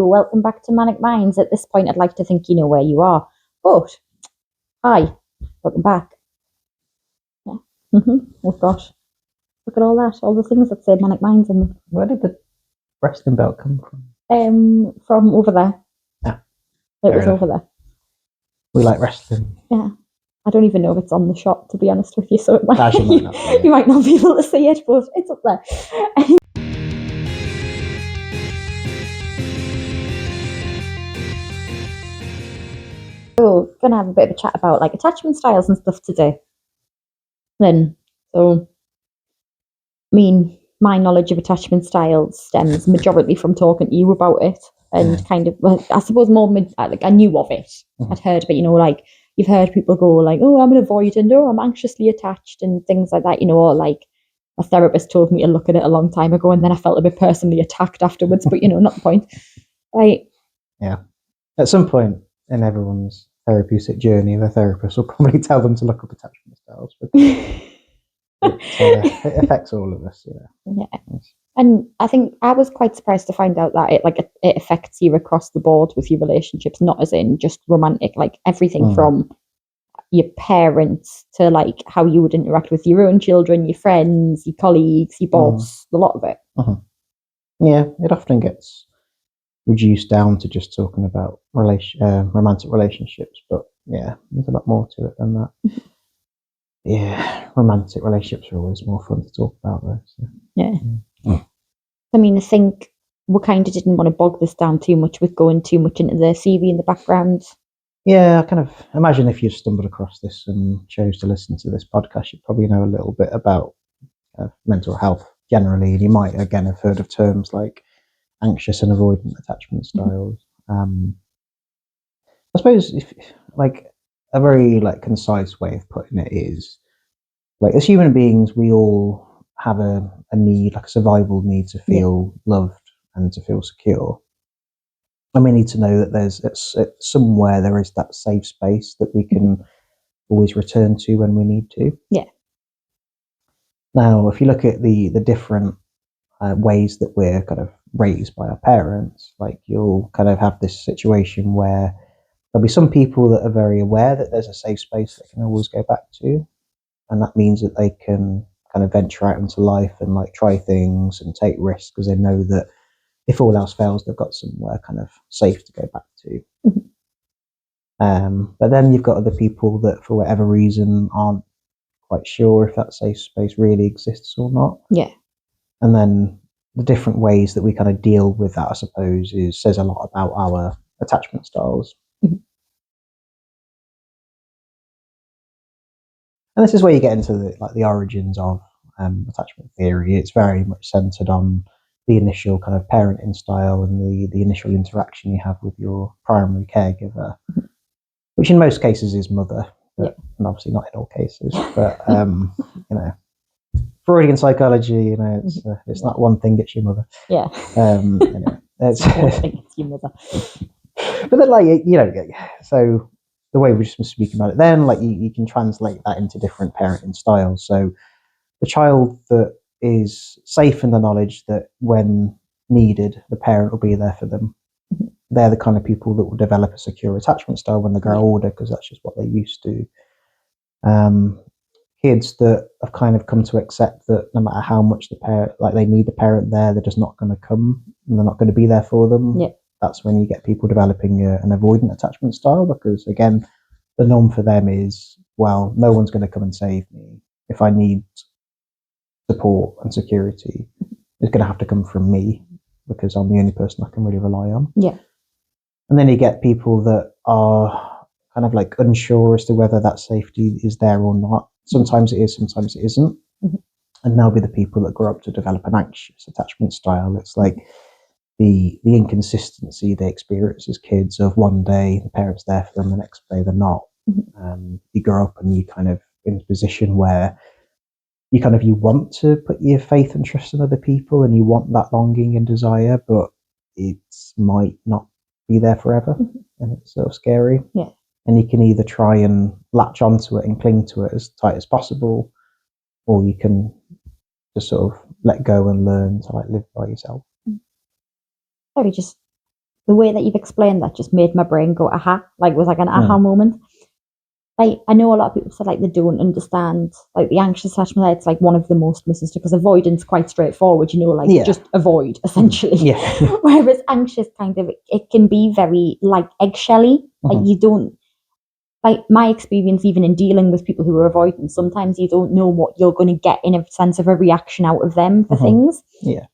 welcome back to Manic Minds. At this point, I'd like to think you know where you are. But, hi, welcome back. Yeah. We've got, look at all that, all the things that say Manic Minds on them. Where did the wrestling belt come from? From over there. Ah, it was over there. We like wrestling. Yeah. I don't even know if it's on the shop, to be honest with you, so it might, you might not be able to see it, but it's up there. We're going to have a bit of a chat about like attachment styles and stuff today. Then, so, I mean, my knowledge of attachment styles stems majority from talking to you about it, and kind of, well, I suppose more, like I knew of it. I'd heard, but like you've heard people go like, oh, I'm an avoidant, or I'm anxiously attached, and things like that, or like a therapist told me to look at it a long time ago, and then I felt a bit personally attacked afterwards, but not the point. Like, yeah, at some point in everyone's therapeutic journey, the therapist will probably tell them to look up attachment styles, because it affects all of us. Yeah. And I think I was quite surprised to find out that it affects you across the board with your relationships, not as in just romantic, like everything from your parents to like how you would interact with your own children, your friends, your colleagues, your boss, a lot of it. Yeah, it often gets reduced down to just talking about romantic relationships, but yeah, there's a lot more to it than that. Yeah, romantic relationships are always more fun to talk about, though. So. Yeah. I mean, I think we kind of didn't want to bog this down too much with going too much into the CV in the background. Yeah, I kind of imagine if you stumbled across this and chose to listen to this podcast, you'd probably know a little bit about mental health generally, and you might again have heard of terms like anxious and avoidant attachment styles. I suppose if like a very like concise way of putting it is like as human beings, we all have a need, like a survival need to feel loved and to feel secure. And we need to know that there's somewhere there is that safe space that we can always return to when we need to. Yeah. Now, if you look at the different ways that we're kind of raised by our parents, like you'll kind of have this situation where there'll be some people that are very aware that there's a safe space they can always go back to. And that means that they can kind of venture out into life and like try things and take risks because they know that if all else fails, they've got somewhere kind of safe to go back to. But then you've got other people that for whatever reason aren't quite sure if that safe space really exists or not. Yeah. And then the different ways that we kind of deal with that, I suppose, says a lot about our attachment styles. And this is where you get into the origins of attachment theory. It's very much centered on the initial kind of parenting style and the initial interaction you have with your primary caregiver, which in most cases is mother, but and obviously not in all cases. But Freudian psychology, it's not one thing, it's your mother. Yeah. It's one thing, it's your mother. But then, so the way we just been speaking about it, then you can translate that into different parenting styles. So the child that is safe in the knowledge that when needed, the parent will be there for them. They're the kind of people that will develop a secure attachment style when they grow older, because that's just what they're used to. Kids that have kind of come to accept that no matter how much the parent, like they need the parent there, they're just not going to come and they're not going to be there for them. Yeah. That's when you get people developing an avoidant attachment style, because again, the norm for them is, well, no one's going to come and save me. If I need support and security, it's going to have to come from me because I'm the only person I can really rely on. Yeah. And then you get people that are kind of like unsure as to whether that safety is there or not. Sometimes it is, sometimes it isn't. And they'll be the people that grow up to develop an anxious attachment style. It's like the inconsistency they experience as kids of one day the parent's there for them, the next day they're not. You grow up and you kind of in a position where you want to put your faith and trust in other people and you want that longing and desire, but it might not be there forever. And it's so scary. Yeah. And you can either try and latch onto it and cling to it as tight as possible, or you can just sort of let go and learn to like live by yourself. Probably just the way that you've explained that just made my brain go aha, like it was like an aha moment. Like I know a lot of people say like they don't understand like the anxious attachment. It's like one of the most misunderstood because avoidance quite straightforward, like just avoid essentially. Yeah. Whereas anxious kind of it can be very like eggshelly. Like you don't like my experience even in dealing with people who are avoidant. Sometimes you don't know what you're going to get in a sense of a reaction out of them for things. Yeah.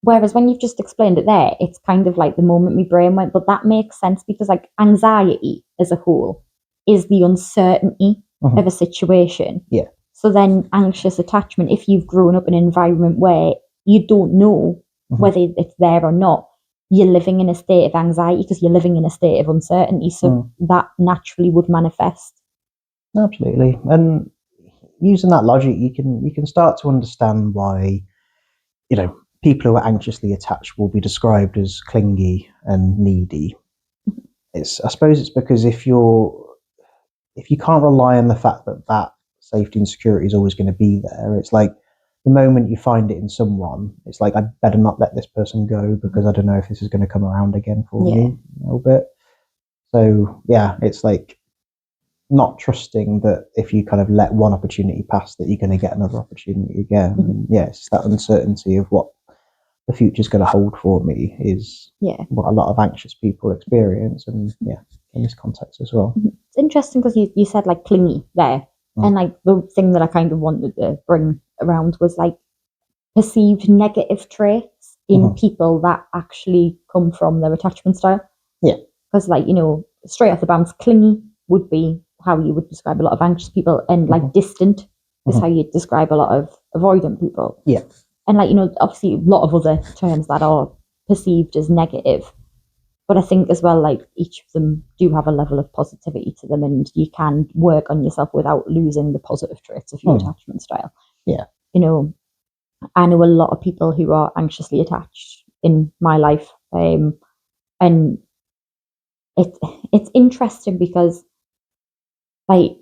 Whereas when you've just explained it there, it's kind of like the moment my brain went, but that makes sense because like anxiety as a whole is the uncertainty of a situation. Yeah. So then anxious attachment, if you've grown up in an environment where you don't know whether it's there or not, you're living in a state of anxiety because you're living in a state of uncertainty. So that naturally would manifest. Absolutely. And using that logic, you can start to understand why, people who are anxiously attached will be described as clingy and needy. I suppose it's because if you can't rely on the fact that safety and security is always going to be there, it's like the moment you find it in someone, it's like I better not let this person go because I don't know if this is going to come around again for me a little bit. So yeah, it's like not trusting that if you kind of let one opportunity pass that you're going to get another opportunity again. And it's that uncertainty of what the future's going to hold for me is what a lot of anxious people experience, and in this context as well. It's interesting because you said like clingy there, and like the thing that I kind of wanted to bring around was like perceived negative traits in people that actually come from their attachment style. Yeah, because like straight off the bounce, clingy would be how you would describe a lot of anxious people, and like distant is how you describe a lot of avoidant people. Yeah. And like, obviously a lot of other terms that are perceived as negative. But I think as well, like each of them do have a level of positivity to them, and you can work on yourself without losing the positive traits of your attachment style. Yeah. I know a lot of people who are anxiously attached in my life. And it's interesting because like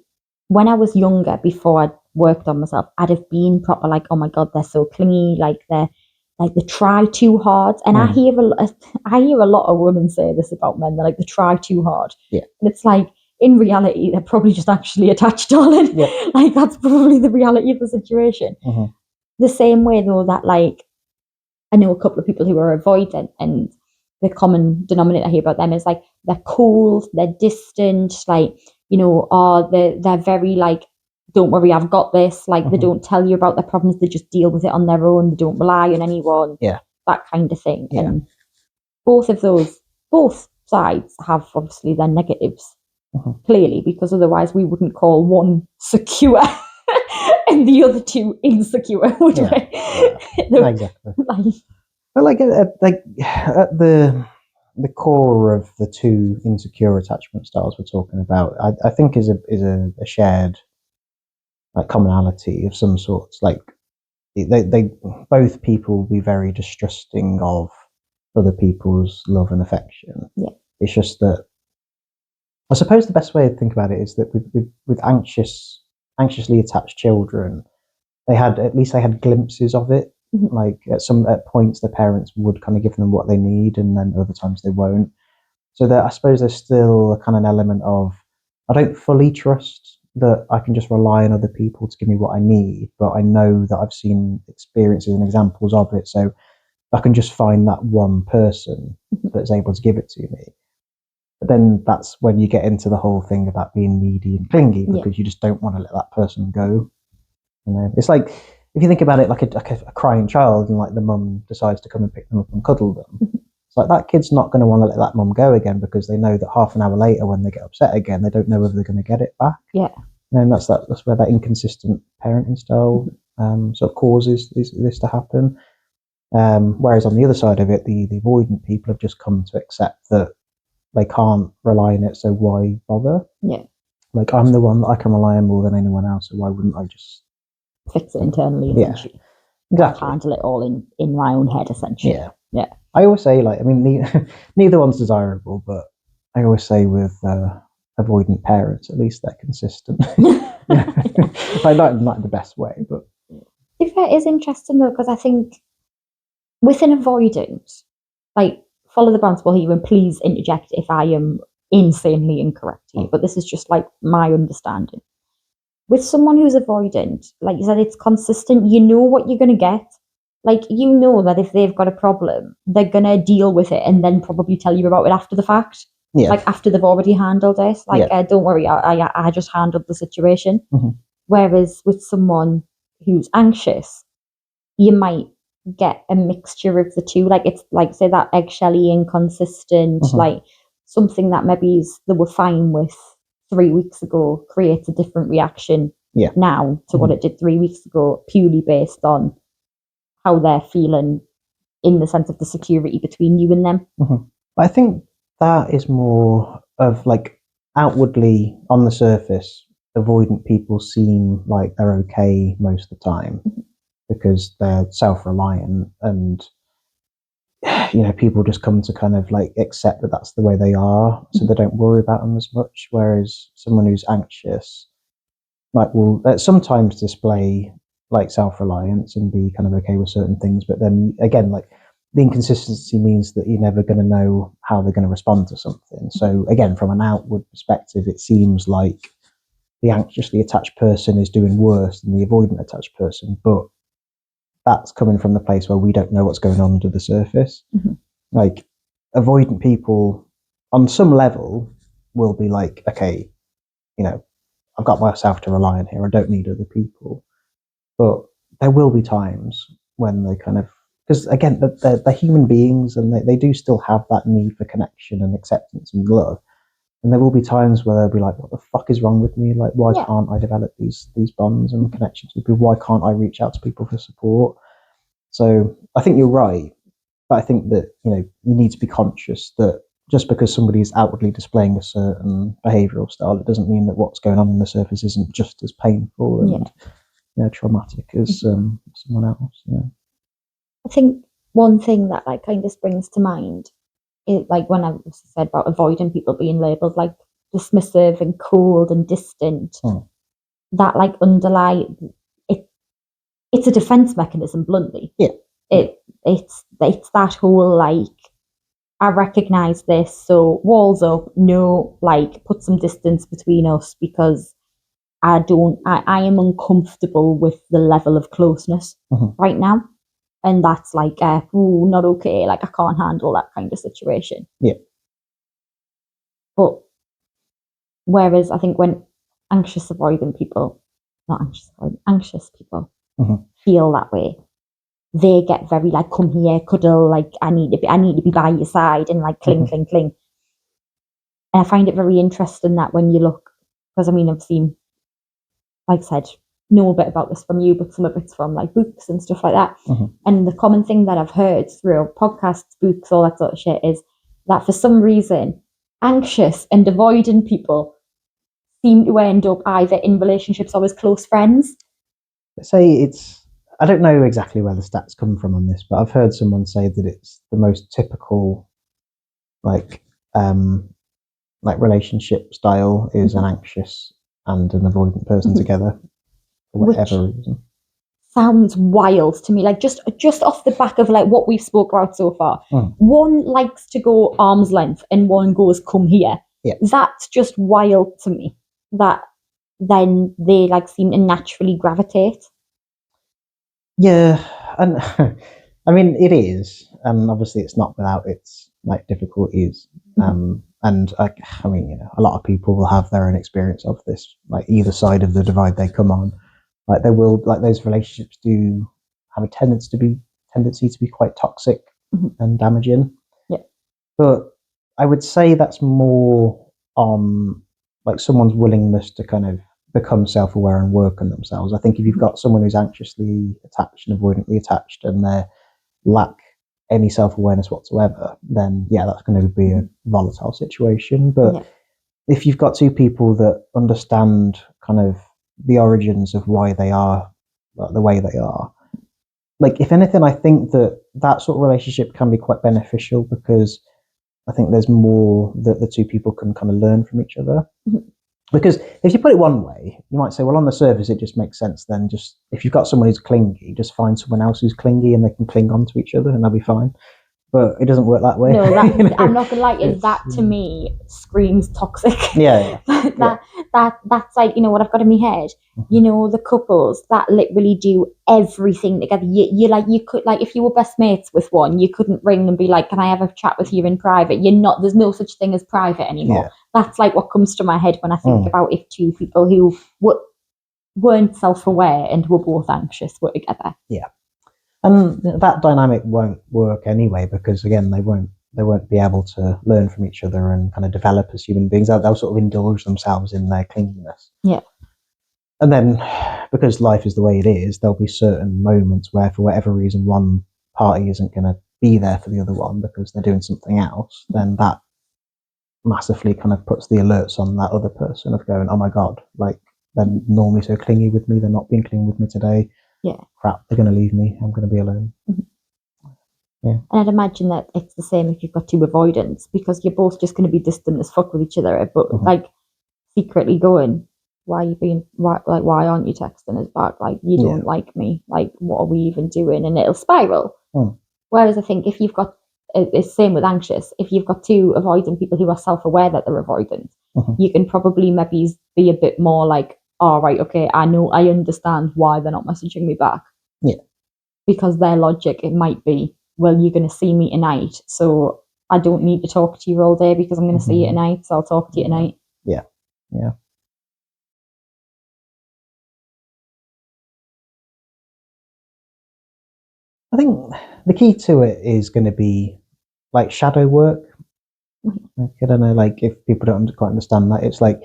when I was younger, before I worked on myself, I'd have been proper like, oh my God, they're so clingy, like they try too hard. And I hear a lot of women say this about men, they're like, they try too hard. Yeah. And it's like, in reality, they're probably just actually attached, darling. Yeah. Like that's probably the reality of the situation. The same way though that like, I know a couple of people who are avoidant, and the common denominator I hear about them is like, they're cold, they're distant, like, they're very like, don't worry, I've got this. Like they don't tell you about their problems, they just deal with it on their own. They don't rely on anyone. Yeah. That kind of thing. Yeah. And both sides have obviously their negatives, clearly, because otherwise we wouldn't call one secure and the other two insecure, would we? Yeah. Exactly. But like at the core of the two insecure attachment styles we're talking about, I think is a shared like commonality of some sorts. Like they both people will be very distrusting of other people's love and affection. Yeah. It's just that I suppose the best way to think about it is that with anxiously attached children, they had glimpses of it. Like at points the parents would kind of give them what they need, and then other times they won't. So I suppose there's still a kind of element of I don't fully trust that I can just rely on other people to give me what I need, but I know that I've seen experiences and examples of it. So I can just find that one person that's able to give it to me. But then that's when you get into the whole thing about being needy and clingy, because you just don't want to let that person go. It's like if you think about it like a crying child, and like the mum decides to come and pick them up and cuddle them. It's like that kid's not going to want to let that mum go again, because they know that half an hour later when they get upset again, they don't know whether they're going to get it back. Yeah. And that's where that inconsistent parenting style sort of causes this to happen. Whereas on the other side of it, the avoidant people have just come to accept that they can't rely on it, so why bother? Yeah. Like I'm the one that I can rely on more than anyone else, so why wouldn't I just fix it internally? Essentially. Exactly. Handle it all in my own head, essentially. Yeah. I always say, like, I mean, neither one's desirable, but I always say with avoidant parents, at least they're consistent. Like not in the best way, but if it is interesting though, because I think with an avoidant, like follow the principle here and please interject if I am insanely incorrect here, but this is just like my understanding. With someone who's avoidant, like you said, it's consistent. You know what you're going to get. Like, you know that if they've got a problem, they're going to deal with it and then probably tell you about it after the fact. Yeah. Like, after they've already handled it. Like, don't worry, I just handled the situation. Mm-hmm. Whereas with someone who's anxious, you might get a mixture of the two. Like, it's like, say, that eggshelly, inconsistent, like something that maybe they were fine with 3 weeks ago creates a different reaction now to what it did 3 weeks ago, purely based on how they're feeling in the sense of the security between you and them. I think that is more of like outwardly on the surface, avoidant people seem like they're okay most of the time because they're self-reliant, and people just come to kind of like accept that that's the way they are, so they don't worry about them as much. Whereas someone who's anxious, like, will sometimes display like self-reliance and be kind of okay with certain things, but then again, like, the inconsistency means that you're never going to know how they're going to respond to something. So again, from an outward perspective, it seems like the anxiously attached person is doing worse than the avoidant attached person, but that's coming from the place where we don't know what's going on under the surface. Like, avoidant people on some level will be like, okay, I've got myself to rely on here, I don't need other people. But there will be times when they kind of, because again, they're human beings, and they do still have that need for connection and acceptance and love. And there will be times where they'll be like, what the fuck is wrong with me? Like, why can't I develop these bonds and connections with people? Why can't I reach out to people for support? So I think you're right. But I think that, you need to be conscious that just because somebody is outwardly displaying a certain behavioural style, it doesn't mean that what's going on in the surface isn't just as painful and traumatic as someone else. I think one thing that like kind of springs to mind is like when I said about avoiding people being labelled like dismissive and cold and distant. That like underlie it. It's a defence mechanism, bluntly. It's that whole like, I recognise this, so walls up, no, like, put some distance between us because I am uncomfortable with the level of closeness right now. And that's like, not okay, like, I can't handle that kind of situation. But whereas I think when anxious people feel that way, they get very like, come here, cuddle, like, I need to be by your side, and like cling. And I find it very interesting that when you look, because I mean, I've seen, like I said, know a bit about this from you, but some of it's from like books and stuff like that. And the common thing that I've heard through podcasts, books, all that sort of shit is that for some reason, anxious and avoidant people seem to end up either in relationships or as close friends. I don't know exactly where the stats come from on this, but I've heard someone say that it's the most typical like relationship style is an anxious and an avoidant person together for whatever reason. Sounds wild to me. Like, just off the back of like what we've spoke about so far, one likes to go arm's length and one goes, come here. That's just wild to me. That then they like seem to naturally gravitate. Yeah, and I mean, it is, and obviously it's not without its like difficulties. And I mean, a lot of people will have their own experience of this, like either side of the divide they come on. Like, they will, like, those relationships do have a tendency to be quite toxic and damaging. But I would say that's more on like someone's willingness to kind of become self-aware and work on themselves. I think if you've got someone who's anxiously attached and avoidantly attached, and they lack any self-awareness whatsoever, then that's going to be a volatile situation. But if you've got two people that understand kind of the origins of why they are the way they are, like, if anything, I think that sort of relationship can be quite beneficial, because I think there's more that the two people can kind of learn from each other. Because if you put it one way, you might say, well, on the surface, it just makes sense. Then just, if you've got someone who's clingy, just find someone else who's clingy and they can cling on to each other and they'll be fine. but it doesn't work that way. No, that, You know? I'm not gonna lie to you, It's, that to me screams toxic. yeah. That's like, you know what I've got in my head. You know, the couples that literally do everything together. You like, you could, like, if you were best mates with one, you couldn't ring and be like, "Can I have a chat with you in private?" You're not. There's no such thing as private anymore. Yeah. That's like what comes to my head when I think about if two people who weren't self-aware and were both anxious were together. Yeah. And that dynamic won't work anyway, because again, they won't be able to learn from each other and kind of develop as human beings. They'll sort of indulge themselves in their clinginess. Yeah. And then, because life is the way it is, there'll be certain moments where, for whatever reason, one party isn't going to be there for the other one because they're doing something else. Then that massively kind of puts the alerts on that other person of going, "Oh my God, like, they're normally so clingy with me. They're not being clingy with me today. Yeah. Crap, they're going to leave me. I'm going to be alone." Yeah. And I'd imagine that it's the same if you've got two avoidants, because you're both just going to be distant as fuck with each other, but like secretly going, why aren't you texting us back? Like, you don't like me. Like, what are we even doing? And it'll spiral. Whereas I think if you've got, it's same with anxious, if you've got two avoidant people who are self-aware that they're avoidant, you can probably maybe be a bit more like, "Oh, right, okay, I understand why they're not messaging me back." Yeah. Because their logic, it might be, "Well, you're going to see me tonight, so I don't need to talk to you all day because I'm going to see you tonight, so I'll talk to you tonight." Yeah. Yeah. I think the key to it is going to be like shadow work. Like, I don't know, like, if people don't quite understand that, it's like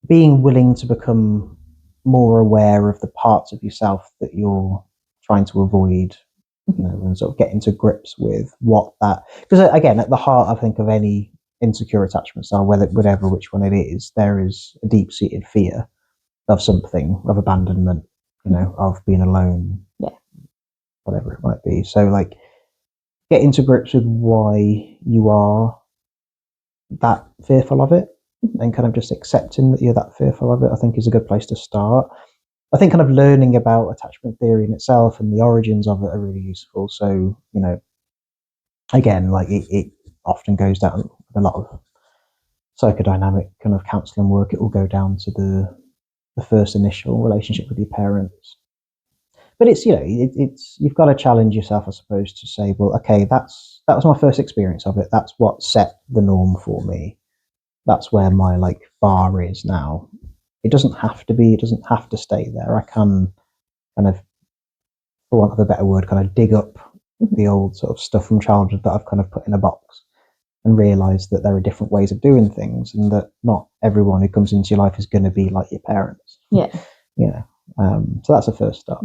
being willing to become more aware of the parts of yourself that you're trying to avoid, you know, and sort of getting to grips with what that, because again, at the heart, I think, of any insecure attachment style, whatever which one it is, there is a deep-seated fear of something, of abandonment, you know, of being alone, whatever it might be. So, like, getting to grips with why you are that fearful of it, and kind of just accepting that you're that fearful of it, I think, is a good place to start. I think kind of learning about attachment theory in itself and the origins of it are really useful. So, you know, again, like, it often goes down with a lot of psychodynamic kind of counseling work. It will go down to the first initial relationship with your parents. But it's, you know, it's you've got to challenge yourself, I suppose, to say, well, okay, that was my first experience of it. That's what set the norm for me. That's where my, like, bar is now. It doesn't have to be. It doesn't have to stay there. I can kind of, for want of a better word, kind of dig up the old sort of stuff from childhood that I've kind of put in a box, and realize that there are different ways of doing things, and that not everyone who comes into your life is going to be like your parents. Yeah. Yeah. So that's the first step.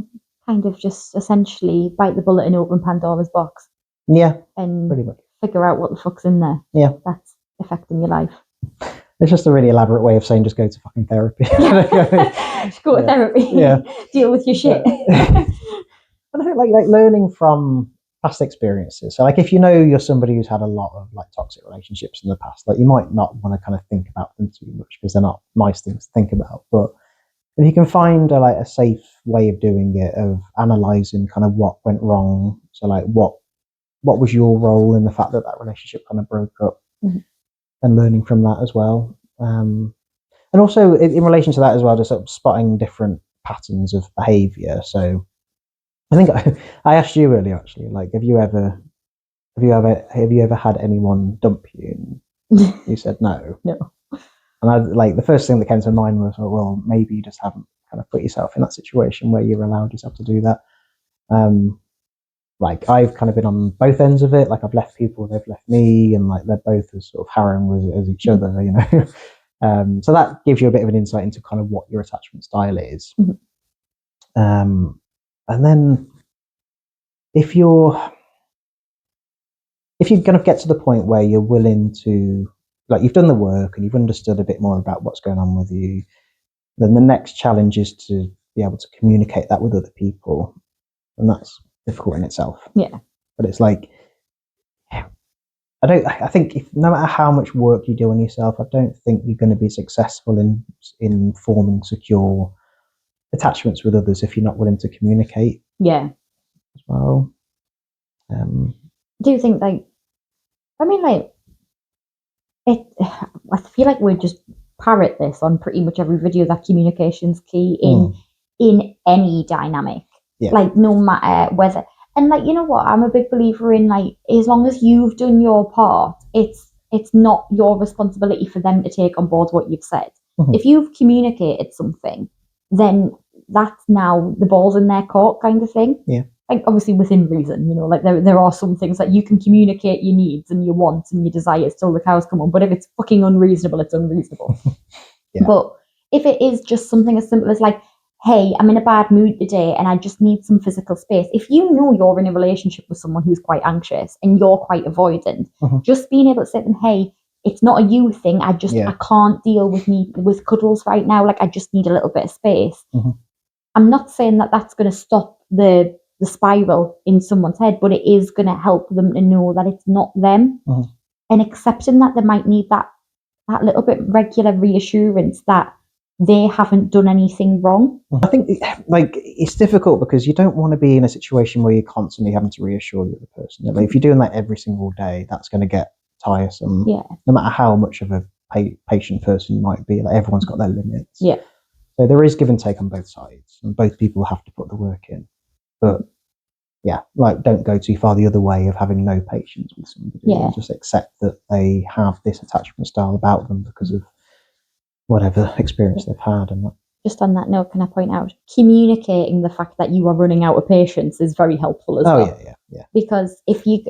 Kind of just essentially bite the bullet and open Pandora's box. Yeah. And pretty much figure out what the fuck's in there. Yeah. That's affecting your life. It's just a really elaborate way of saying just go to fucking therapy. Just go to therapy. Yeah. Deal with your shit. But I think, like learning from past experiences. So, like, if you know you're somebody who's had a lot of, like, toxic relationships in the past, like, you might not want to kind of think about them too much because they're not nice things to think about. But if you can find a safe way of doing it, of analysing kind of what went wrong, so, like, what was your role in the fact that relationship kind of broke up, and learning from that as well. And also in relation to that as well, just sort of spotting different patterns of behaviour. So I think I asked you earlier, actually, like, have you ever had anyone dump you? And you said no. No. And the first thing that came to mind was, well, maybe you just haven't kind of put yourself in that situation where you're allowed yourself to do that. Like, I've kind of been on both ends of it. Like, I've left people, they've left me, and, like, they're both as sort of harrowing as each other, you know. So that gives you a bit of an insight into kind of what your attachment style is. And then if you kind of get to the point where you're willing to, like, you've done the work and you've understood a bit more about what's going on with you, then the next challenge is to be able to communicate that with other people, and that's difficult in itself. Yeah. But it's like, I think no matter how much work you do on yourself, I don't think you're going to be successful in forming secure attachments with others if you're not willing to communicate. Yeah. As well. do think like, I mean, like it. I feel like we just parrot this on pretty much every video that communication's key in any dynamic. Yeah. Like no matter whether, and like you know what, I'm a big believer in like as long as you've done your part, it's not your responsibility for them to take on board what you've said. If you've communicated something, then that's now the ball's in their court kind of thing. Yeah. Like obviously within reason, you know, like there are some things that you can communicate your needs and your wants and your desires till the cows come home. But if it's fucking unreasonable, it's unreasonable. Yeah. But if it is just something as simple as like, hey, I'm in a bad mood today and I just need some physical space. If you know you're in a relationship with someone who's quite anxious and you're quite avoidant, just being able to say to them, hey, it's not a you thing. I can't deal with cuddles right now. Like I just need a little bit of space. I'm not saying that that's going to stop the spiral in someone's head, but it is going to help them to know that it's not them and accepting that they might need that little bit regular reassurance that they haven't done anything wrong. I think like it's difficult because you don't want to be in a situation where you're constantly having to reassure the other person. Like, if you're doing that every single day, that's going to get tiresome. Yeah. No matter how much of a patient person you might be, like everyone's got their limits. Yeah. So there is give and take on both sides, and both people have to put the work in. But yeah, like don't go too far the other way of having no patience with somebody. Yeah. And just accept that they have this attachment style about them because of whatever experience they've had. And that. Just on that note, can I point out communicating the fact that you are running out of patience is very helpful as well. Yeah. Because if you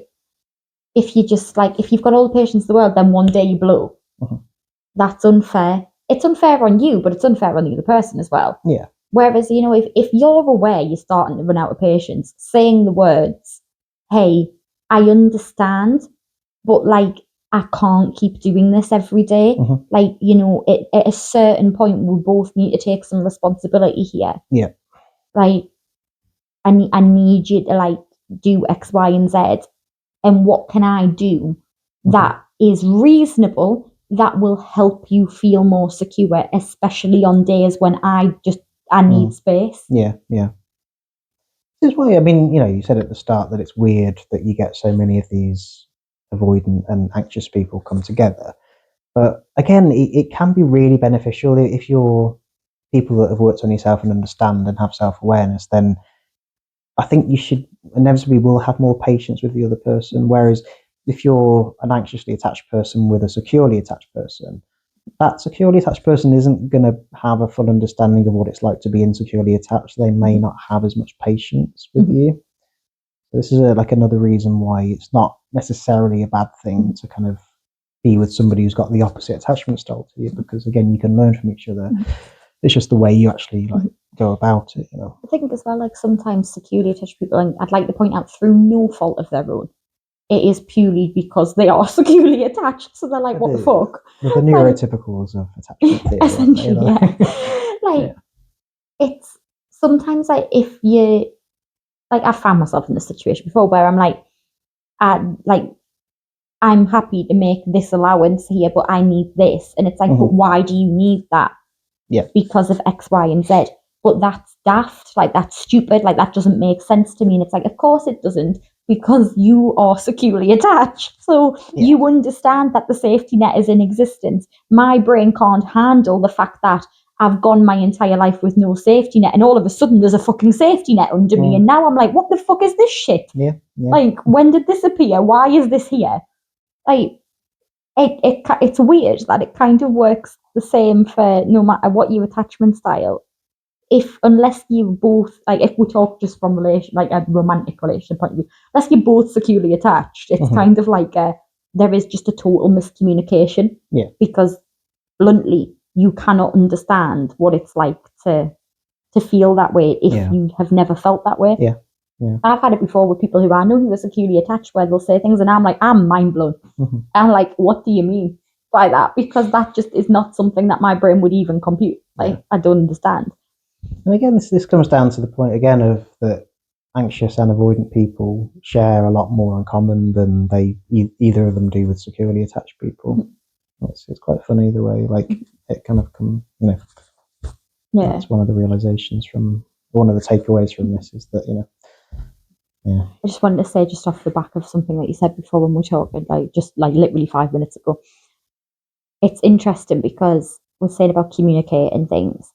just like if you've got all the patience in the world, then one day you blow. That's unfair. It's unfair on you, but it's unfair on the other person as well. Yeah. Whereas, you know, if you're aware you're starting to run out of patience, saying the words, hey, I understand, but like, I can't keep doing this every day. Like, you know, at a certain point, we both need to take some responsibility here. Yeah. Like, I need you to like do X, Y, and Z. And what can I do that is reasonable, that will help you feel more secure, especially on days when I need space. Yeah. This is why, I mean, you know, you said at the start that it's weird that you get so many of these avoidant and anxious people come together. But again, it can be really beneficial if you're people that have worked on yourself and understand and have self-awareness. Then I think you should inevitably will have more patience with the other person. Whereas if you're an anxiously attached person with a securely attached person, that securely attached person isn't going to have a full understanding of what it's like to be insecurely attached. They may not have as much patience with you. So this is like another reason why it's not necessarily a bad thing to kind of be with somebody who's got the opposite attachment style to you, because again, you can learn from each other. It's just the way you actually like go about it, you know. I think as well, like sometimes securely attached people, and I'd like to point out through no fault of their own, it is purely because they are securely attached. So they're like, what the fuck? The neurotypicals of attachment theory. Essentially, like it's sometimes like if you like, I found myself in this situation before where I'm like, I'm happy to make this allowance here, but I need this, and it's like, but why do you need that? Yeah, because of X, Y, and Z. But that's daft, like that's stupid, like that doesn't make sense to me. And it's like, of course it doesn't, because you are securely attached. So you understand that the safety net is in existence. My brain can't handle the fact that I've gone my entire life with no safety net, and all of a sudden there's a fucking safety net under me, and now I'm like, what the fuck is this shit? Yeah. Like, when did this appear? Why is this here? Like, it's weird that it kind of works the same for no matter what your attachment style. Unless you both, like, if we talk just from like a romantic relationship point of view, unless you're both securely attached, it's kind of like there is just a total miscommunication. Yeah. Because bluntly, you cannot understand what it's like to feel that way if you have never felt that way. Yeah. I've had it before with people who I know who are securely attached, where they'll say things and I'm like, I'm mind blown. I'm like, what do you mean by that? Because that just is not something that my brain would even compute. Like, I don't understand. And again, this comes down to the point again of that anxious and avoidant people share a lot more in common than either of them do with securely attached people. It's quite funny the way, like, it kind of come, you know. That's one of the realizations from one of the takeaways from this is that, you know, I just wanted to say, just off the back of something that you said before when we were talking, like just like literally 5 minutes ago, it's interesting because we're saying about communicating things.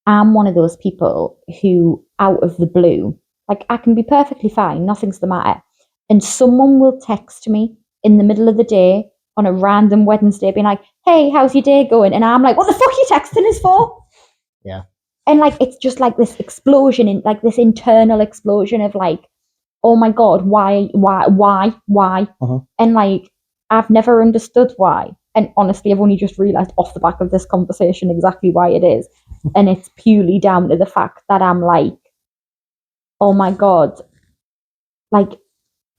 I'm one of those people who, out of the blue, like I can be perfectly fine, nothing's the matter, and someone will text me in the middle of the day on a random Wednesday, being like, "Hey, how's your day going?" And I'm like, "What the fuck are you texting us for?" Yeah. And like it's just like this explosion in like this internal explosion of like, oh my god, why? And like I've never understood why. And honestly, I've only just realized off the back of this conversation exactly why it is. And it's purely down to the fact that I'm like, oh my god, like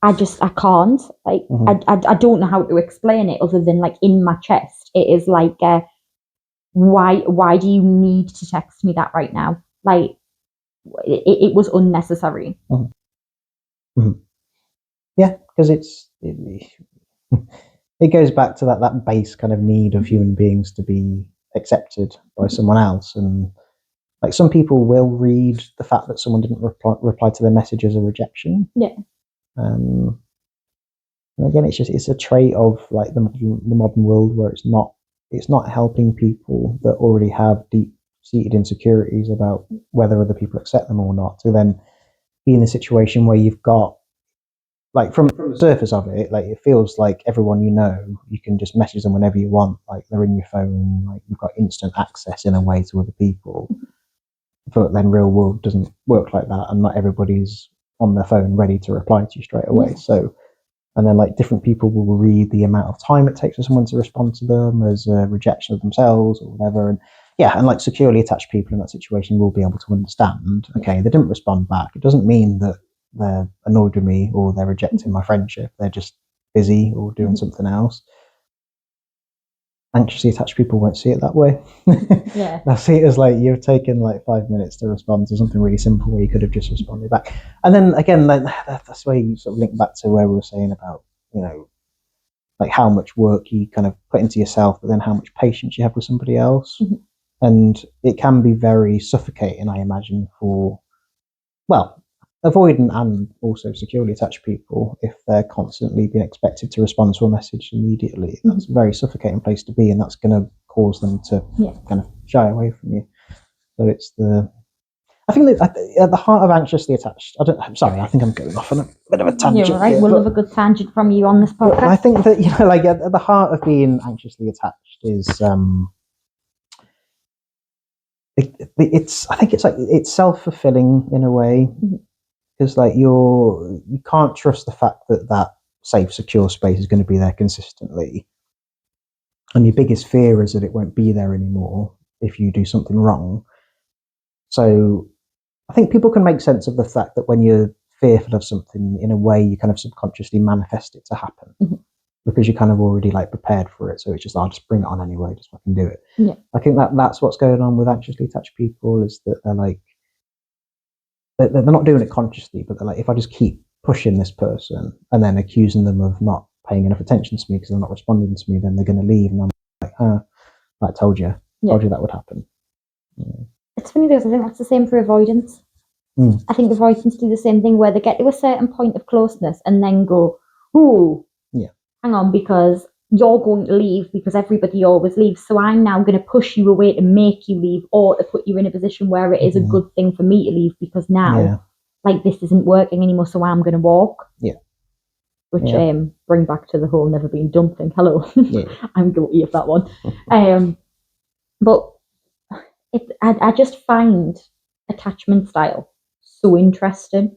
I can't. Like I don't know how to explain it other than like in my chest. It is like why do you need to text me that right now? Like it was unnecessary. Yeah, because it goes back to that base kind of need of human beings to be accepted by someone else, and like some people will read the fact that someone didn't reply to their message as a rejection. Yeah. And again, it's a trait of like the modern world where it's not helping people that already have deep seated insecurities about whether other people accept them or not to then be in a situation where you've got, like, from the surface of it, like it feels like everyone you can just message them whenever you want, like they're in your phone, like you've got instant access in a way to other people. But then real world doesn't work like that, and not everybody's on their phone ready to reply to you straight away. So, and then like different people will read the amount of time it takes for someone to respond to them as a rejection of themselves or whatever. And yeah, and like securely attached people in that situation will be able to understand, okay, they didn't respond back. It doesn't mean that they're annoyed with me or they're rejecting my friendship. They're just busy or doing something else. Anxiously attached people won't see it that way. Yeah. They'll see it as like you've taken like 5 minutes to respond to something really simple where you could have just responded back. And then again, like, that's where you sort of link back to where we were saying about, like how much work you kind of put into yourself, but then how much patience you have with somebody else. And it can be very suffocating, I imagine, for, well, avoidant and also securely attached people if they're constantly being expected to respond to a message immediately. That's a very suffocating place to be, and that's going to cause them to kind of shy away from you. So I think that at the heart of anxiously attached, I'm sorry, I think I'm going off on a bit of a tangent. You're right. We'll have a good tangent from you on this podcast. I think that, like at the heart of being anxiously attached is I think it's like it's self-fulfilling in a way, because like you can't trust the fact that safe, secure space is going to be there consistently, and your biggest fear is that it won't be there anymore if you do something wrong. So I think people can make sense of the fact that when you're fearful of something, in a way you kind of subconsciously manifest it to happen, because you're kind of already like prepared for it. So it's just, I'll just bring it on anyway, just fucking do it. Yeah. I think that's what's going on with anxiously attached people, is that they're like, they're not doing it consciously, but they're like, if I just keep pushing this person and then accusing them of not paying enough attention to me because they're not responding to me, then they're going to leave. And I'm like, I told you that would happen. It's funny because I think that's the same for avoidance. I think avoidance do the same thing, where they get to a certain point of closeness and then go, "Ooh, hang on, because you're going to leave because everybody always leaves. So I'm now going to push you away to make you leave, or to put you in a position where it is a good thing for me to leave, because now, like, this isn't working anymore. So I'm going to walk." Yeah. Which bring back to the whole never been done thing. Hello, I'm guilty of that one. But I just find attachment style so interesting,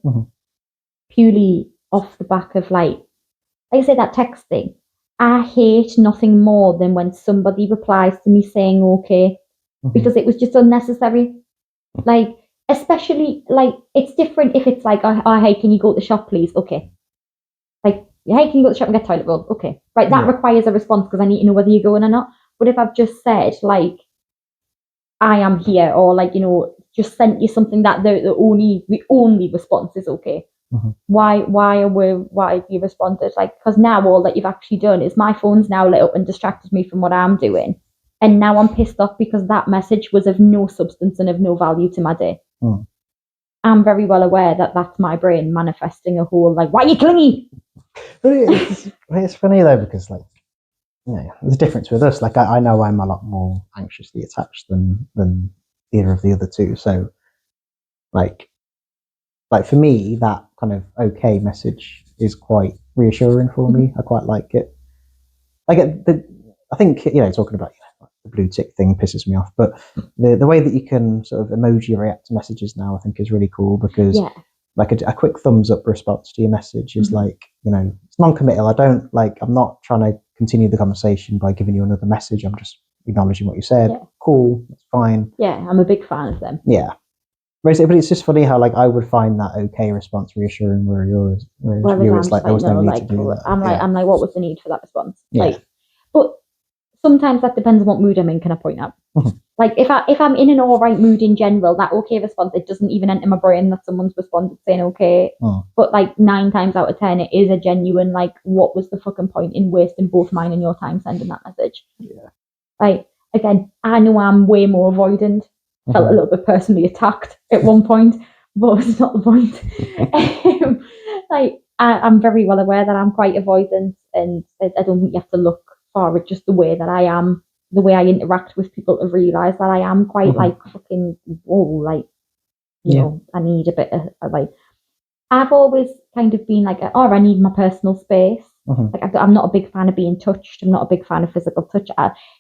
purely off the back of like I say, that text thing. I hate nothing more than when somebody replies to me saying okay, because it was just unnecessary. Like, especially, like, it's different if it's like, oh, hey, can you go to the shop, please? Okay. Like, hey, can you go to the shop and get toilet roll? Okay. Right, that requires a response because I need to know whether you're going or not. But if I've just said, like, I am here, or like, just sent you something that the only response is okay. Why have you responded? Like, because now all that you've actually done is my phone's now lit up and distracted me from what I'm doing, and now I'm pissed off because that message was of no substance and of no value to my day. I'm very well aware that that's my brain manifesting a whole like, why are you clingy? It's funny though, because like, there's a difference with us. Like I know I'm a lot more anxiously attached than either of the other two. So like for me, that kind of okay message is quite reassuring for me. I quite like it. Like I think talking about the blue tick thing pisses me off, but the way that you can sort of emoji react to messages now, I think is really cool, because like a quick thumbs up response to your message is like, it's non-committal. I'm not trying to continue the conversation by giving you another message. I'm just acknowledging what you said. Cool, that's fine. Yeah, I'm a big fan of them. Yeah. But it's just funny how like I would find that okay response reassuring, whereas you, it's like there was no need to do that. I'm like, what was the need for that response? Yeah. Like, but sometimes that depends on what mood I'm in. Can I point out? Like if I'm in an alright mood in general, that okay response, it doesn't even enter my brain that someone's responded saying okay. But like 9 times out of 10, it is a genuine like, what was the fucking point in wasting both mine and your time sending that message? Yeah. Like again, I know I'm way more avoidant. Felt a little bit personally attacked at one point, but it's not the point. Like I'm very well aware that I'm quite avoidant, and I don't think you have to look far at just the way that I am, the way I interact with people to realise that I am quite like fucking like I need a bit of like. I've always kind of been like, I need my personal space. Like I'm not a big fan of being touched. I'm not a big fan of physical touch.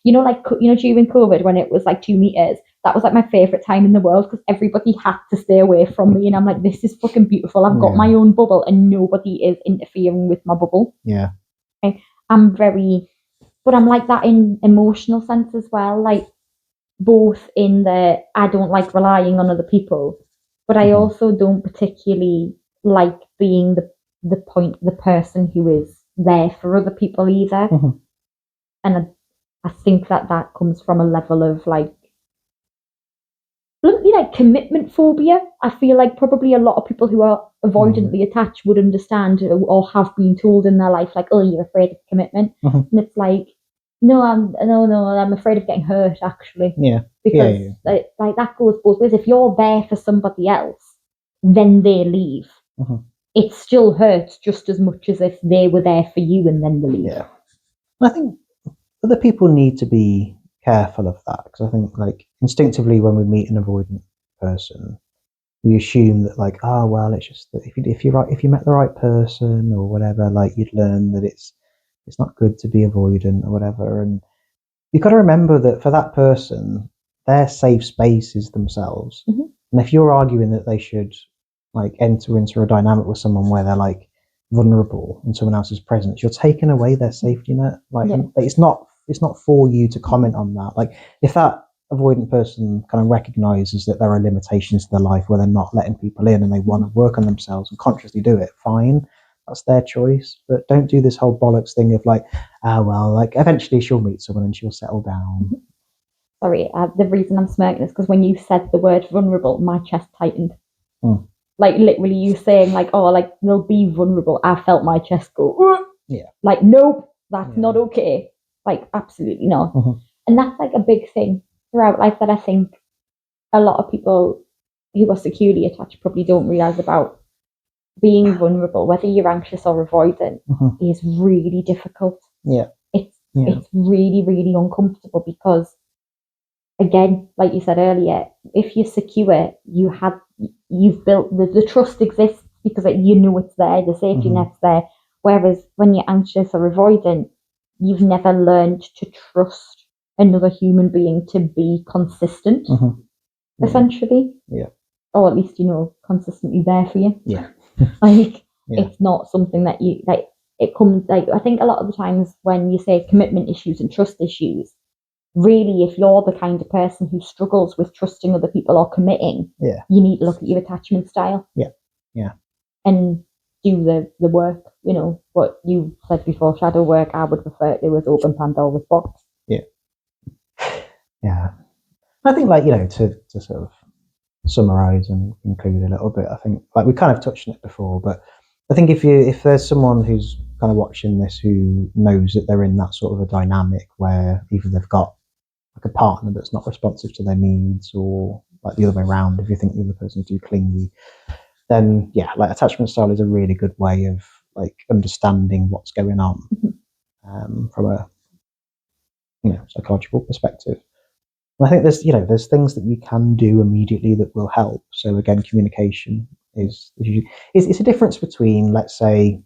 During COVID when it was like 2 meters, that was like my favorite time in the world because everybody had to stay away from me, and I'm like, this is fucking beautiful. I've got my own bubble, and nobody is interfering with my bubble. Yeah, but I'm like that in emotional sense as well. Like both in the I don't like relying on other people, but I also don't particularly like being the person who is there for other people either. And I think that comes from a level of like bluntly like commitment phobia. I feel like probably a lot of people who are avoidantly attached would understand or have been told in their life like, oh, you're afraid of commitment. And it's like, no, I'm afraid of getting hurt actually. Because like that goes both ways. If you're there for somebody else, then they leave. It still hurts just as much as if they were there for you and then they leave. Yeah. I think other people need to be careful of that, because I think like instinctively when we meet an avoidant person, we assume that like, oh well, it's just that if you met the right person or whatever, like you'd learn that it's not good to be avoidant or whatever. And you've got to remember that for that person, their safe space is themselves. And if you're arguing that they should like enter into a dynamic with someone where they're like vulnerable in someone else's presence, you're taking away their safety net. Like it's not for you to comment on that. Like if that avoidant person kind of recognizes that there are limitations to their life where they're not letting people in and they want to work on themselves and consciously do it, fine, that's their choice. But don't do this whole bollocks thing of like, like eventually she'll meet someone and she'll settle down. Sorry, the reason I'm smirking is because when you said the word vulnerable, my chest tightened. Like literally you saying like, oh, like they'll be vulnerable, I felt my chest go, like, nope, that's not okay. Like absolutely not. And that's like a big thing throughout life that I think a lot of people who are securely attached probably don't realize about. Being vulnerable, whether you're anxious or avoidant, is really difficult. It's really, really uncomfortable because, again, like you said earlier, if you're secure, you've built the trust exists because you know it's there, the safety net's there. Whereas when you're anxious or avoidant, you've never learned to trust another human being to be consistent, essentially. Or at least, consistently there for you. Like it's not something that you like. It comes like I think a lot of the times when you say commitment issues and trust issues, really, if you're the kind of person who struggles with trusting other people or committing, you need to look at your attachment style. And do the work. What you said before, shadow work. I would refer to as open Pandora's box. I think to sort of summarize and conclude a little bit, I think like we kind of touched on it before, but I think if there's someone who's kind of watching this who knows that they're in that sort of a dynamic where either they've got like a partner that's not responsive to their needs, or like the other way around. If you think the other person's too clingy, then yeah, like attachment style is a really good way of like understanding what's going on from a psychological perspective. And I think there's things that you can do immediately that will help. So again, communication is it's a difference between, let's say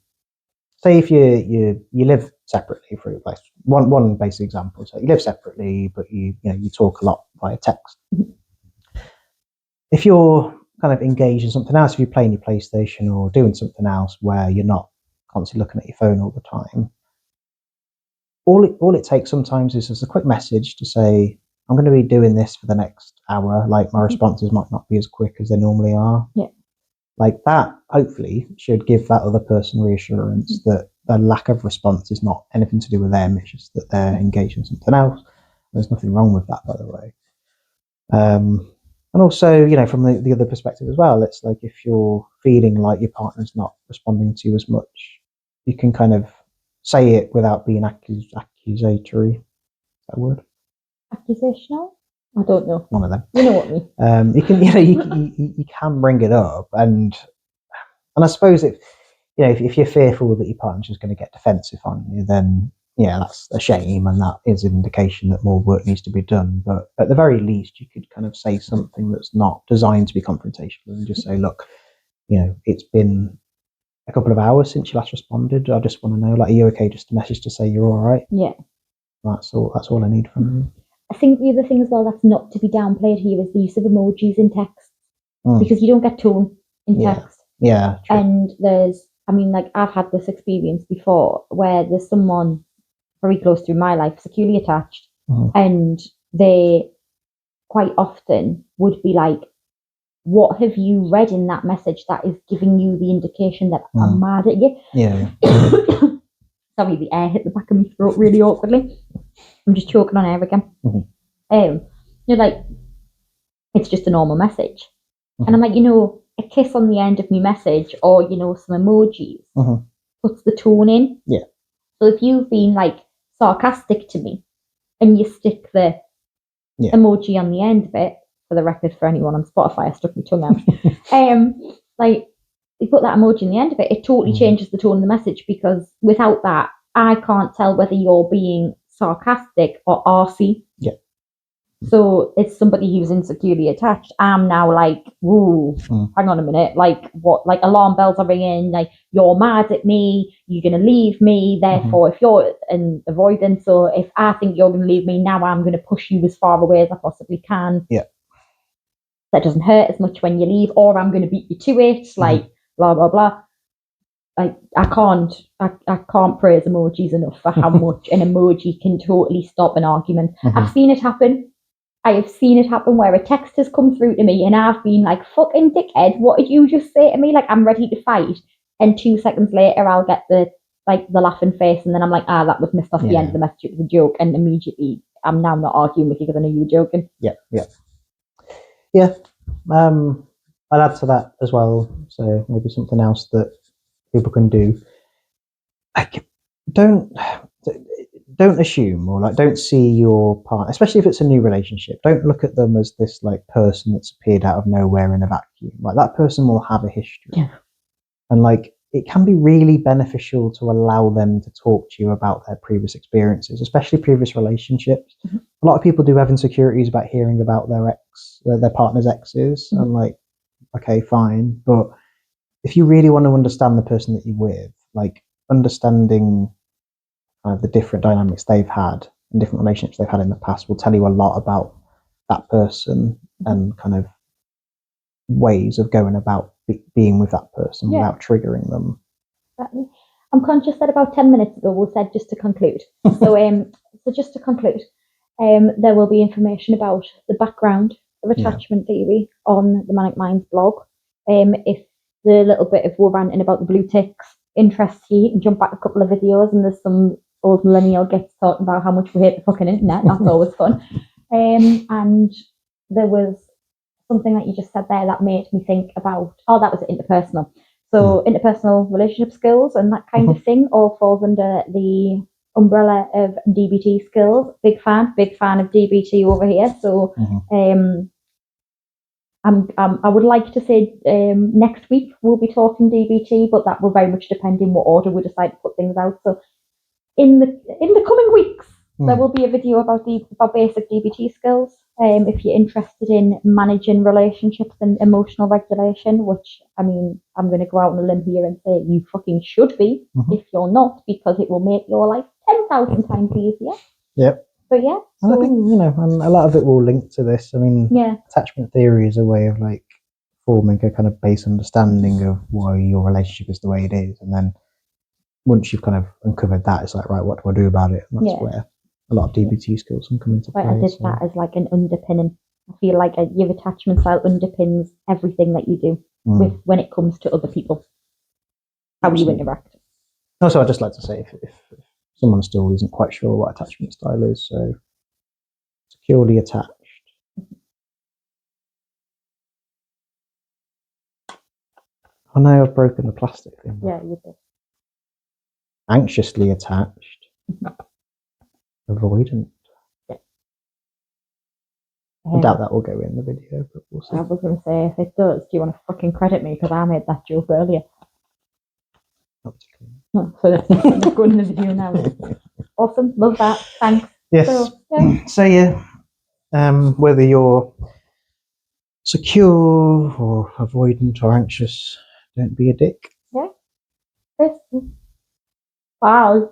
if you live separately, for like one basic example. So you live separately, but you talk a lot via text. If you're kind of engaged in something else, if you're playing your PlayStation or doing something else where you're not constantly looking at your phone all the time, all it takes sometimes is just a quick message to say, I'm going to be doing this for the next hour. Like my responses might not be as quick as they normally are. Yeah. Like that hopefully should give that other person reassurance that their lack of response is not anything to do with them. It's just that they're engaged in something else. There's nothing wrong with that, by the way. And also, from the other perspective as well, it's like if you're feeling like your partner's not responding to you as much, you can kind of say it without being accusatory. Is that a word? Accusational? I don't know. One of them. You know what I mean. You can, you can bring it up, and I suppose if you're fearful that your partner's just going to get defensive on you, then yeah, that's a shame, and that is an indication that more work needs to be done. But at the very least, you could kind of say something that's not designed to be confrontational, and just say, look, it's been a couple of hours since you last responded. I just want to know, like, are you okay? Just a message to say you're all right. Yeah. That's all I need from you. I think the other thing as well that's not to be downplayed here is the use of emojis in text, because you don't get tone in text. Yeah. True. And I've had this experience before where there's someone very close to my life, securely attached, and they quite often would be like, what have you read in that message that is giving you the indication that I'm mad at you? Yeah. Sorry, the air hit the back of my throat really awkwardly. I'm just choking on air again. You're like, it's just a normal message. And I'm like, a kiss on the end of my message or, some emojis puts the tone in. Yeah. So if you've been like sarcastic to me and you stick the emoji on the end of it, for the record, for anyone on Spotify, I stuck my tongue out. Like you put that emoji in the end of it, it totally changes the tone of the message, because without that, I can't tell whether you're being sarcastic or arsey. Yeah. So it's somebody who's insecurely attached. I'm now like, ooh, hang on a minute. Like what? Like alarm bells are ringing. Like you're mad at me. You're going to leave me. Therefore, if you're in avoidance, or if I think you're going to leave me, now I'm going to push you as far away as I possibly can. Yeah. That doesn't hurt as much when you leave, or I'm going to beat you to it. Like blah blah blah. Like I can't praise emojis enough for how much an emoji can totally stop an argument. I've seen it happen. I have seen it happen where a text has come through to me and I've been like, fucking dickhead, what did you just say to me? Like, I'm ready to fight. And 2 seconds later, I'll get the laughing face. And then I'm like, that was missed off the end of the message. It was a joke. And immediately, I'm now not arguing with you because I know you were joking. Yeah. I'll add to that as well. So maybe something else that people can do. Like, don't assume, or like don't see your partner, especially if it's a new relationship, don't look at them as this like person that's appeared out of nowhere in a vacuum. Like that person will have a history, and like it can be really beneficial to allow them to talk to you about their previous experiences, especially previous relationships. A lot of people do have insecurities about hearing about their partner's exes, and like, okay, fine, but if you really want to understand the person that you're with, like understanding the different dynamics they've had and different relationships they've had in the past will tell you a lot about that person and kind of ways of going about being with that person without triggering them. I'm conscious that about 10 minutes ago we said just to conclude. So just to conclude, there will be information about the background of attachment theory on the Manic Minds blog. If the little bit of war ranting about the blue ticks interests you, you can jump back a couple of videos and there's some old millennial gets talking about how much we hate the fucking internet. That's always fun. And there was something that you just said there that made me think about, that was interpersonal. So interpersonal relationship skills and that kind of thing all falls under the umbrella of DBT skills. Big fan of DBT over here. So I would like to say next week we'll be talking DBT, but that will very much depend in what order we decide to put things out. So in the coming weeks, there will be a video about basic DBT skills. If you're interested in managing relationships and emotional regulation, which I mean, I'm going to go out on a limb here and say you fucking should be if you're not, because it will make your life 10,000 times easier. Yep. But yeah, and I think and a lot of it will link to this. I mean, attachment theory is a way of like forming a kind of base understanding of why your relationship is the way it is, and then once you've kind of uncovered that, it's like, right, what do I do about it? And that's where a lot of DBT skills can come into play. I did that as like an underpinning. I feel like your attachment style underpins everything that you do with when it comes to other people, how you interact. Also, I'd just like to say, if someone still isn't quite sure what attachment style is, so securely attached, I know I've broken the plastic thing. Yeah, you did. Anxiously attached, avoidant. Yeah. I doubt that will go in the video, but we'll see. I was going to say, if it does, do you want to fucking credit me, because I made that joke earlier. Not particularly. No, so let's go in the video now. Awesome, love that. Thanks. Yes. So yeah, whether you're secure or avoidant or anxious, don't be a dick. Yeah. Wow,